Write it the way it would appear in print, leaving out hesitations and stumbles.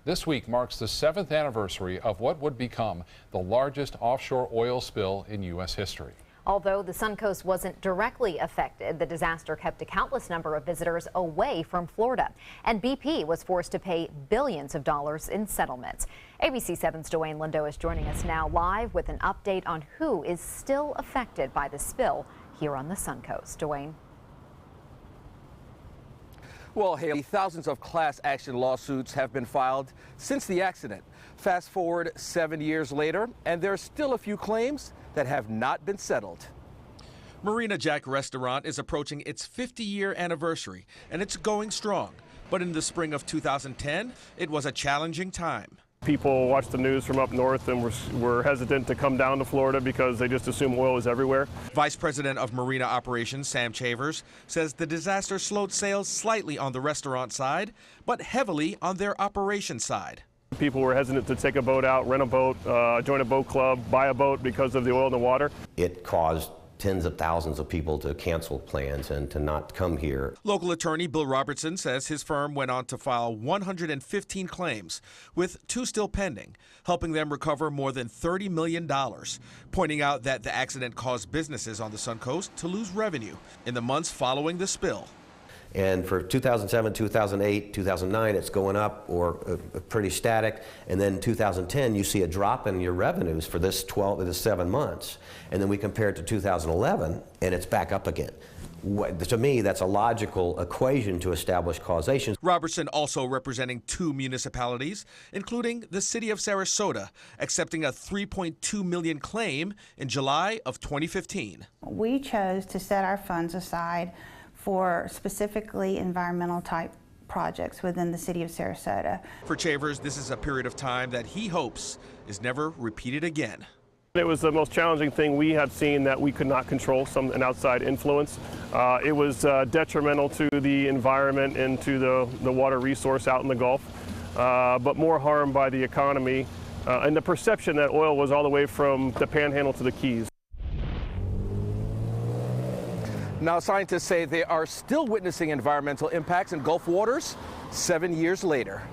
This week marks the 7th anniversary of what would become the largest offshore oil spill in U.S. history. Although the Suncoast wasn't directly affected, the disaster kept a countless number of visitors away from Florida. And BP was forced to pay billions of dollars in settlements. ABC 7's Dwayne Lindo is joining us now live with an update on who is still affected by the spill here on the Suncoast. Dwayne. Well, Haley, thousands of class action lawsuits have been filed since the accident. Fast forward 7 years later, and there are still a few claims that have not been settled. Marina Jack Restaurant is approaching its 50-year anniversary, and it's going strong. But in the spring of 2010, it was a challenging time. People watch the news from up north and were hesitant to come down to Florida because they just assume oil is everywhere. Vice President of Marina Operations, Sam Chavers, says the disaster slowed sales slightly on the restaurant side, but heavily on their operations side. People were hesitant to take a boat out, rent a boat, join a boat club, buy a boat because of the oil in the water. It caused tens of thousands of people to cancel plans and to not come here. Local attorney Bill Robertson says his firm went on to file 115 claims, with 2 still pending, helping them recover more than $30 million, pointing out that the accident caused businesses on the Suncoast to lose revenue in the months following the spill. And for 2007, 2008, 2009, it's going up or pretty static. And then 2010, you see a drop in your revenues for this 7 months. And then we compare it to 2011, and it's back up again. To me, that's a logical equation to establish causation. Robertson also representing 2 municipalities, including the city of Sarasota, accepting a $3.2 million claim in July of 2015. We chose to set our funds aside for specifically environmental type projects within the city of Sarasota. For Chavers, this is a period of time that he hopes is never repeated again. It was the most challenging thing we had seen that we could not control, an outside influence. It was detrimental to the environment and to the water resource out in the Gulf, but more harm by the economy and the perception that oil was all the way from the Panhandle to the Keys. Now, scientists say they are still witnessing environmental impacts in Gulf waters 7 years later.